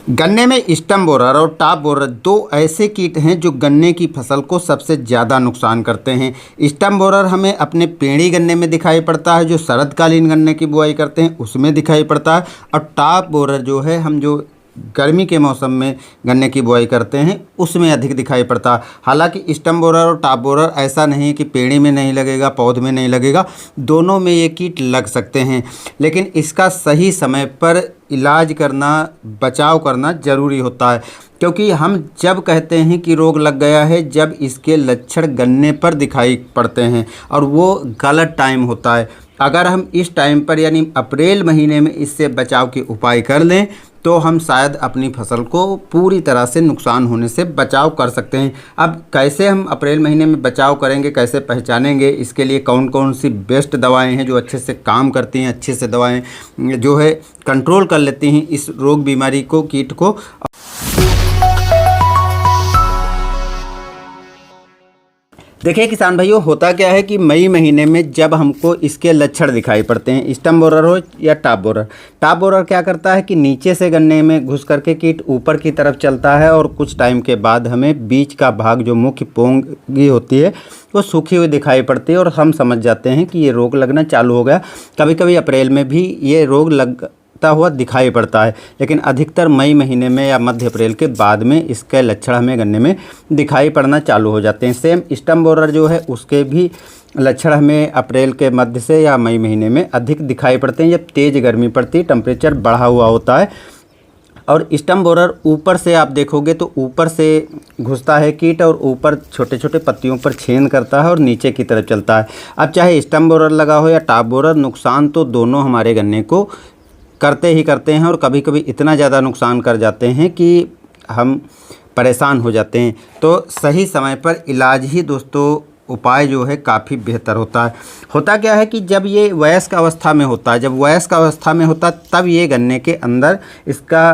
गन्ने में स्टम बोरर और टॉप बोरर दो ऐसे कीट हैं जो गन्ने की फसल को सबसे ज़्यादा नुकसान करते हैं। स्टम बोरर हमें अपने पेड़ी गन्ने में दिखाई पड़ता है, जो शरदकालीन गन्ने की बुआई करते हैं उसमें दिखाई पड़ता है, और टॉप बोरर जो है हम जो गर्मी के मौसम में गन्ने की बुआई करते हैं उसमें अधिक दिखाई पड़ता है। हालांकि स्टम बोरर और टॉप बोरर ऐसा नहीं है कि पेड़ी में नहीं लगेगा, पौध में नहीं लगेगा, दोनों में ये कीट लग सकते हैं, लेकिन इसका सही समय पर इलाज करना, बचाव करना ज़रूरी होता है। क्योंकि हम जब कहते हैं कि रोग लग गया है जब इसके लक्षण गन्ने पर दिखाई पड़ते हैं, और वो गलत टाइम होता है। अगर हम इस टाइम पर यानी अप्रैल महीने में इससे बचाव के उपाय कर लें तो हम शायद अपनी फसल को पूरी तरह से नुकसान होने से बचाव कर सकते हैं। अब कैसे हम अप्रैल महीने में बचाव करेंगे, कैसे पहचानेंगे, इसके लिए कौन कौन सी बेस्ट दवाएं हैं जो अच्छे से काम करती हैं, अच्छे से दवाएं जो है कंट्रोल कर लेती हैं इस रोग बीमारी को, कीट को। देखिए किसान भाइयों, होता क्या है कि मई महीने में जब हमको इसके लक्षण दिखाई पड़ते हैं, स्टम बोरर हो या टॉप बोरर क्या करता है कि नीचे से गन्ने में घुस करके कीट ऊपर की तरफ चलता है, और कुछ टाइम के बाद हमें बीच का भाग जो मुख्य पोंगी होती है वो सूखी हुई दिखाई पड़ती है, और हम समझ जाते हैं कि ये रोग लगना चालू हो गया। कभी कभी अप्रैल में भी ये रोग लगता हुआ दिखाई पड़ता है, लेकिन अधिकतर मई महीने में या मध्य अप्रैल के बाद में इसके लक्षण हमें गन्ने में दिखाई पड़ना चालू हो जाते हैं। सेम स्टम बोरर जो है उसके भी लक्षण हमें अप्रैल के मध्य से या मई महीने में अधिक दिखाई पड़ते हैं, जब तेज़ गर्मी पड़ती है, टेम्परेचर बढ़ा हुआ होता है। और स्टम बोरर ऊपर से आप देखोगे तो ऊपर से घुसता है कीट, और ऊपर छोटे छोटे पत्तियों पर छेद करता है और नीचे की तरफ चलता है। अब चाहे स्टम बोरर लगा हो या टॉप बोरर, नुकसान तो दोनों हमारे गन्ने को करते ही करते हैं, और कभी कभी इतना ज़्यादा नुकसान कर जाते हैं कि हम परेशान हो जाते हैं। तो सही समय पर इलाज ही दोस्तों उपाय जो है काफ़ी बेहतर होता है। होता क्या है कि जब ये वयस्क अवस्था में होता है, जब वयस्क अवस्था में होता है तब ये गन्ने के अंदर इसका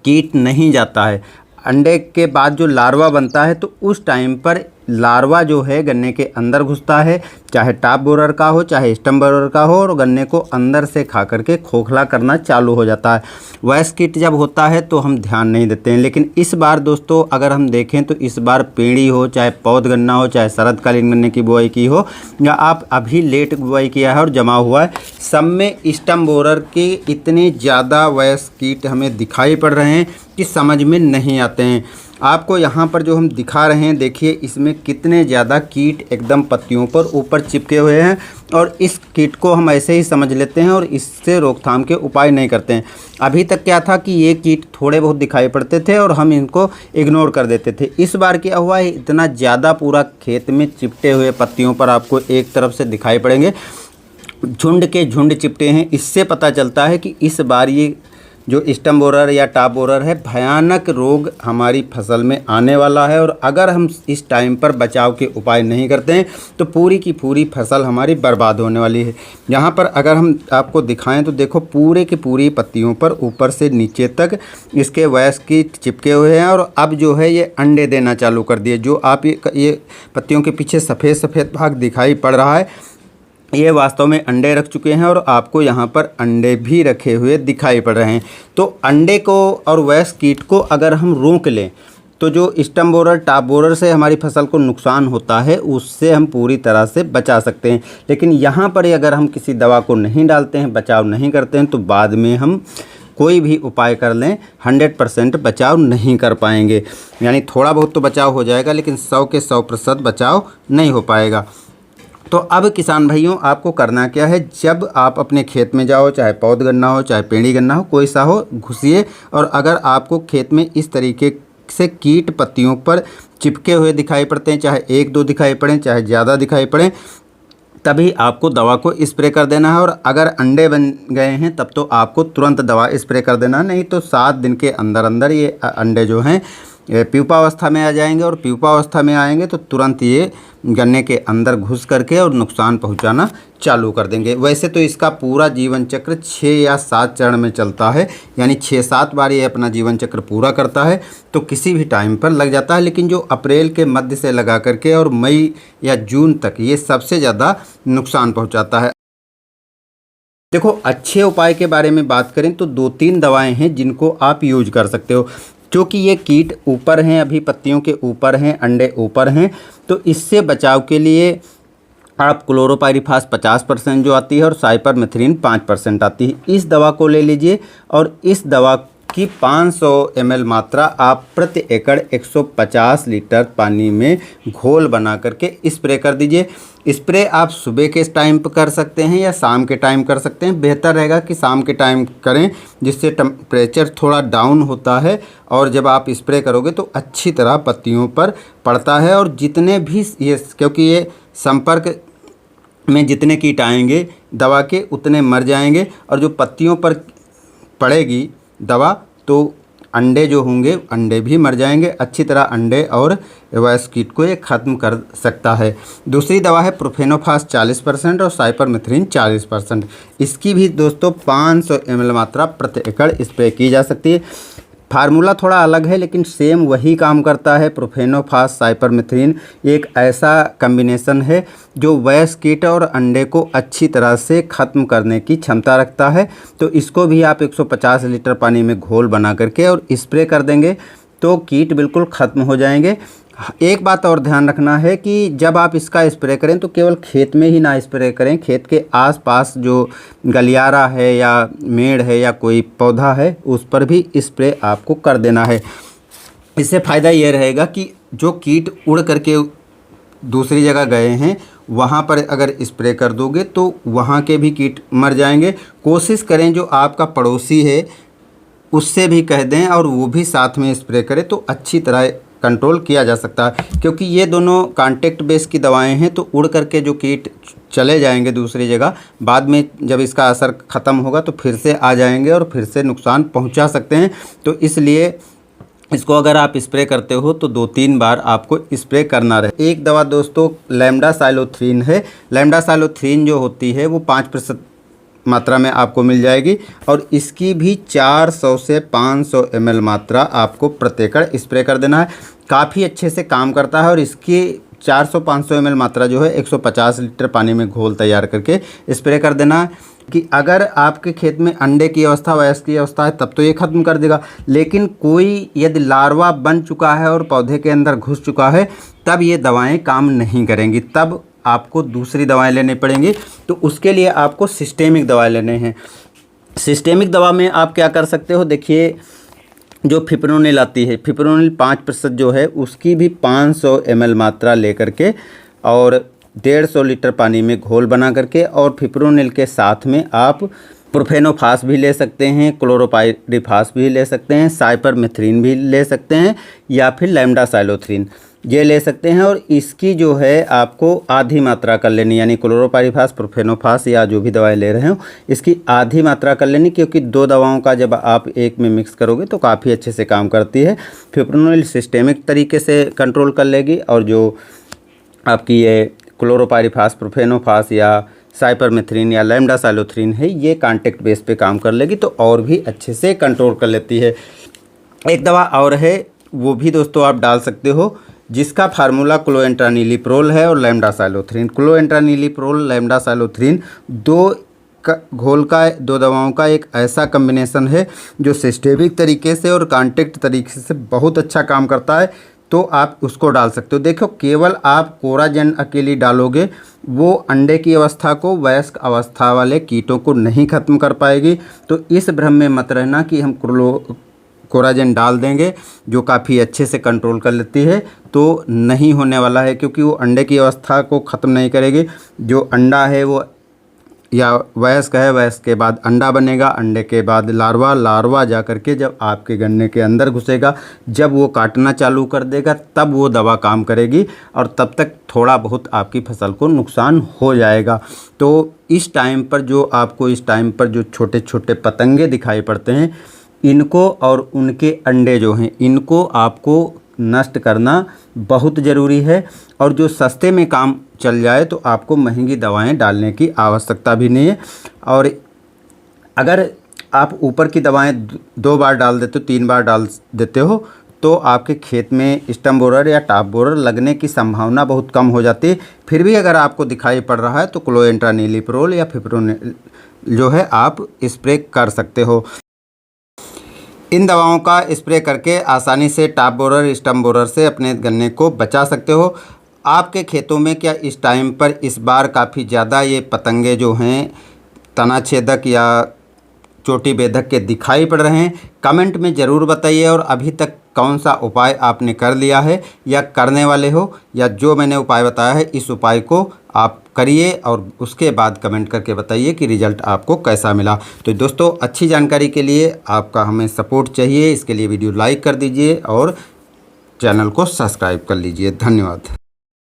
कीट नहीं जाता है। अंडे के बाद जो लार्वा बनता है तो उस टाइम पर लार्वा जो है गन्ने के अंदर घुसता है, चाहे टॉप बोरर का हो चाहे स्टम बोरर का हो, और गन्ने को अंदर से खा करके खोखला करना चालू हो जाता है। वयस्क कीट जब होता है तो हम ध्यान नहीं देते हैं, लेकिन इस बार दोस्तों अगर हम देखें तो इस बार पेड़ी हो, चाहे पौध गन्ना हो, चाहे शरदकालीन गन्ने की बुआई की हो, या आप अभी लेट बुआई किया है और जमा हुआ है, सब में स्टम बोरर के इतने ज़्यादा वयस्क कीट हमें दिखाई पड़ रहे हैं कि समझ में नहीं आते हैं। आपको यहाँ पर जो हम दिखा रहे हैं, देखिए इसमें कितने ज़्यादा कीट एकदम पत्तियों पर ऊपर चिपके हुए हैं, और इस कीट को हम ऐसे ही समझ लेते हैं और इससे रोकथाम के उपाय नहीं करते हैं। अभी तक क्या था कि ये कीट थोड़े बहुत दिखाई पड़ते थे और हम इनको इग्नोर कर देते थे। इस बार क्या हुआ है, इतना ज़्यादा पूरा खेत में चिपटे हुए पत्तियों पर आपको एक तरफ से दिखाई पड़ेंगे, झुंड के झुंड चिपटे हैं। इससे पता चलता है कि इस बार ये जो स्टम बोरर या टॉप बोरर है, भयानक रोग हमारी फसल में आने वाला है, और अगर हम इस टाइम पर बचाव के उपाय नहीं करते हैं तो पूरी की पूरी फसल हमारी बर्बाद होने वाली है। यहाँ पर अगर हम आपको दिखाएं तो देखो पूरे की पूरी पत्तियों पर ऊपर से नीचे तक इसके वयस्क कीट चिपके हुए हैं, और अब जो है ये अंडे देना चालू कर दिए। जो आप ये पत्तियों के पीछे सफ़ेद सफ़ेद भाग दिखाई पड़ रहा है, ये वास्तव में अंडे रख चुके हैं, और आपको यहाँ पर अंडे भी रखे हुए दिखाई पड़ रहे हैं। तो अंडे को और वयस्क कीट को अगर हम रोक लें तो जो स्टम बोरर टॉप बोरर से हमारी फसल को नुकसान होता है उससे हम पूरी तरह से बचा सकते हैं। लेकिन यहाँ पर अगर हम किसी दवा को नहीं डालते हैं, बचाव नहीं करते हैं, तो बाद में हम कोई भी उपाय कर लें 100% बचाव नहीं कर पाएंगे। यानी थोड़ा बहुत तो बचाव हो जाएगा, लेकिन 100 के 100% बचाव नहीं हो पाएगा। तो अब किसान भाइयों, आपको करना क्या है, जब आप अपने खेत में जाओ, चाहे पौध गन्ना हो चाहे पेड़ी गन्ना हो, कोई सा हो, घुसिए, और अगर आपको खेत में इस तरीके से कीट पत्तियों पर चिपके हुए दिखाई पड़ते हैं, चाहे एक दो दिखाई पड़ें चाहे ज़्यादा दिखाई पड़ें, तभी आपको दवा को स्प्रे कर देना है। और अगर अंडे बन गए हैं तब तो आपको तुरंत दवा स्प्रे कर देना है, नहीं तो 7 दिन के अंदर अंदर ये अंडे जो हैं प्यूपावस्था में आ जाएंगे, और प्यूपावस्था में आएंगे तो तुरंत ये गन्ने के अंदर घुस करके और नुकसान पहुंचाना चालू कर देंगे। वैसे तो इसका पूरा जीवन चक्र 6 या 7 चरण में चलता है, यानी 6-7 बार ये अपना जीवन चक्र पूरा करता है, तो किसी भी टाइम पर लग जाता है। लेकिन जो अप्रैल के मध्य से लगा करके और मई या जून तक ये सबसे ज़्यादा नुकसान पहुँचाता है। देखो, अच्छे उपाय के बारे में बात करें तो 2-3 दवाएं हैं जिनको आप यूज कर सकते हो। क्योंकि ये कीट ऊपर हैं, अभी पत्तियों के ऊपर हैं, अंडे ऊपर हैं, तो इससे बचाव के लिए आप क्लोरोपाइरीफास 50% जो आती है और साइपरमेथ्रिन 5% आती है, इस दवा को ले लीजिए और इस दवा की 500 ml मात्रा आप प्रति एकड़ 150 लीटर पानी में घोल बना करके स्प्रे कर दीजिए। स्प्रे आप सुबह के टाइम पर कर सकते हैं या शाम के टाइम कर सकते हैं। बेहतर रहेगा कि शाम के टाइम करें, जिससे टेम्परेचर थोड़ा डाउन होता है और जब आप स्प्रे करोगे तो अच्छी तरह पत्तियों पर पड़ता है। और जितने भी ये, क्योंकि ये संपर्क में जितने कीट आएंगे दवा के उतने मर जाएंगे, और जो पत्तियों पर पड़ेगी दवा तो अंडे जो होंगे अंडे भी मर जाएंगे। अच्छी तरह अंडे और वायरस कीट को ये ख़त्म कर सकता है। दूसरी दवा है प्रोफेनोफास 40% और साइपरमेथ्रिन 40%। इसकी भी दोस्तों 500 ml मात्रा प्रति एकड़ स्प्रे की जा सकती है। फार्मूला थोड़ा अलग है लेकिन सेम वही काम करता है। प्रोफेनोफास साइपरमेथ्रिन एक ऐसा कम्बिनेशन है जो वयस्क कीट और अंडे को अच्छी तरह से ख़त्म करने की क्षमता रखता है। तो इसको भी आप 150 लीटर पानी में घोल बना करके और स्प्रे कर देंगे तो कीट बिल्कुल ख़त्म हो जाएंगे। एक बात और ध्यान रखना है कि जब आप इसका स्प्रे करें तो केवल खेत में ही ना स्प्रे करें, खेत के आसपास जो गलियारा है या मेड़ है या कोई पौधा है उस पर भी स्प्रे आपको कर देना है। इससे फ़ायदा ये रहेगा कि जो कीट उड़ करके दूसरी जगह गए हैं वहाँ पर अगर स्प्रे कर दोगे तो वहाँ के भी कीट मर जाएंगे। कोशिश करें जो आपका पड़ोसी है उससे भी कह दें और वो भी साथ में स्प्रे करे तो अच्छी तरह कंट्रोल किया जा सकता है। क्योंकि ये दोनों कांटेक्ट बेस की दवाएं हैं तो उड़ करके जो कीट चले जाएंगे दूसरी जगह, बाद में जब इसका असर ख़त्म होगा तो फिर से आ जाएंगे और फिर से नुकसान पहुंचा सकते हैं। तो इसलिए इसको अगर आप स्प्रे करते हो तो 2-3 बार आपको स्प्रे करना रहे। एक दवा दोस्तों लैम्डासाइलोथ्रीन है। लैम्डासाइलोथ्रीन जो होती है वो 5% मात्रा में आपको मिल जाएगी और इसकी भी 400 से 500 ml मात्रा आपको प्रति एकड़ स्प्रे कर देना है। काफ़ी अच्छे से काम करता है और इसकी 400-500 ml मात्रा जो है 150 लीटर पानी में घोल तैयार करके स्प्रे कर देना है। कि अगर आपके खेत में अंडे की अवस्था वयस्क की अवस्था है तब तो ये ख़त्म कर देगा, लेकिन कोई यदि लार्वा बन चुका है और पौधे के अंदर घुस चुका है तब ये दवाएं काम नहीं करेंगी, तब आपको दूसरी दवाएं लेनी पड़ेंगी। तो उसके लिए आपको सिस्टेमिक दवाएं लेने हैं। सिस्टेमिक दवा में आप क्या कर सकते हो, देखिए जो फिप्रोनिल आती है, फिप्रोनिल 5% जो है उसकी भी 500 ml मात्रा लेकर के और 150 लीटर पानी में घोल बना करके और फिप्रोनिल के साथ में आप प्रोफेनोफास भी ले सकते हैं, क्लोरोपाइरीफास भी ले सकते हैं, साइपरमेथ्रिन भी ले सकते हैं या फिर लैम्डासाइलोथ्रीन ये ले सकते हैं। और इसकी जो है आपको आधी मात्रा कर लेनी, यानी क्लोरोपाइरीफास, प्रोफेनोफास या जो भी दवाई ले रहे हो इसकी आधी मात्रा कर लेनी, क्योंकि 2 दवाओं का जब आप एक में मिक्स करोगे तो काफ़ी अच्छे से काम करती है। फिप्रोनिल सिस्टेमिक तरीके से कंट्रोल कर लेगी और जो आपकी ये क्लोरोपाइरीफास, प्रोफेनोफास या साइपरमेथ्रिन या लैम्डासाइलोथ्रीन है ये कांटेक्ट बेस पे काम कर लेगी तो और भी अच्छे से कंट्रोल कर लेती है। एक दवा और है वो भी दोस्तों आप डाल सकते हो जिसका फार्मूला क्लोएंट्रानिलीप्रोल है और लैम्डासाइलोथ्रीन। क्लोएंट्रानिलीप्रोल लैम्डासाइलोथ्रीन घोल का 2 दवाओं का एक ऐसा कम्बिनेशन है जो सिस्टेमिक तरीके से और कांटेक्ट तरीके से बहुत अच्छा काम करता है, तो आप उसको डाल सकते हो। देखो केवल आप कोराजेन अकेली डालोगे वो अंडे की अवस्था को, वयस्क अवस्था वाले कीटों को नहीं ख़त्म कर पाएगी। तो इस भ्रम में मत रहना कि हम कोराजेन डाल देंगे जो काफ़ी अच्छे से कंट्रोल कर लेती है, तो नहीं होने वाला है, क्योंकि वो अंडे की अवस्था को ख़त्म नहीं करेगी। जो अंडा है वो या वयस्क है, वयस्क के बाद अंडा बनेगा, अंडे के बाद लार्वा जा कर के जब आपके गन्ने के अंदर घुसेगा, जब वो काटना चालू कर देगा तब वो दवा काम करेगी और तब तक थोड़ा बहुत आपकी फसल को नुकसान हो जाएगा। तो इस टाइम पर जो छोटे छोटे पतंगे दिखाई पड़ते हैं इनको और उनके अंडे जो हैं इनको आपको नष्ट करना बहुत ज़रूरी है। और जो सस्ते में काम चल जाए तो आपको महंगी दवाएं डालने की आवश्यकता भी नहीं है। और अगर आप ऊपर की दवाएं 2 बार डाल देते हो, 3 बार डाल देते हो तो आपके खेत में स्टम बोरर या टॉप बोरर लगने की संभावना बहुत कम हो जाती है। फिर भी अगर आपको दिखाई पड़ रहा है तो क्लोएंट्रानिलीप्रोल या फिप्रोनिल जो है आप स्प्रे कर सकते हो। इन दवाओं का स्प्रे करके आसानी से टॉप बोरर स्टम्प बोरर से अपने गन्ने को बचा सकते हो। आपके खेतों में क्या इस टाइम पर इस बार काफ़ी ज़्यादा ये पतंगे जो हैं तना छेदक या चोटी बेधक के दिखाई पड़ रहे हैं? कमेंट में ज़रूर बताइए। और अभी तक कौन सा उपाय आपने कर लिया है या करने वाले हो, या जो मैंने उपाय बताया है इस उपाय को आप करिए और उसके बाद कमेंट करके बताइए कि रिज़ल्ट आपको कैसा मिला। तो दोस्तों, अच्छी जानकारी के लिए आपका हमें सपोर्ट चाहिए। इसके लिए वीडियो लाइक कर दीजिए और चैनल को सब्सक्राइब कर लीजिए। धन्यवाद।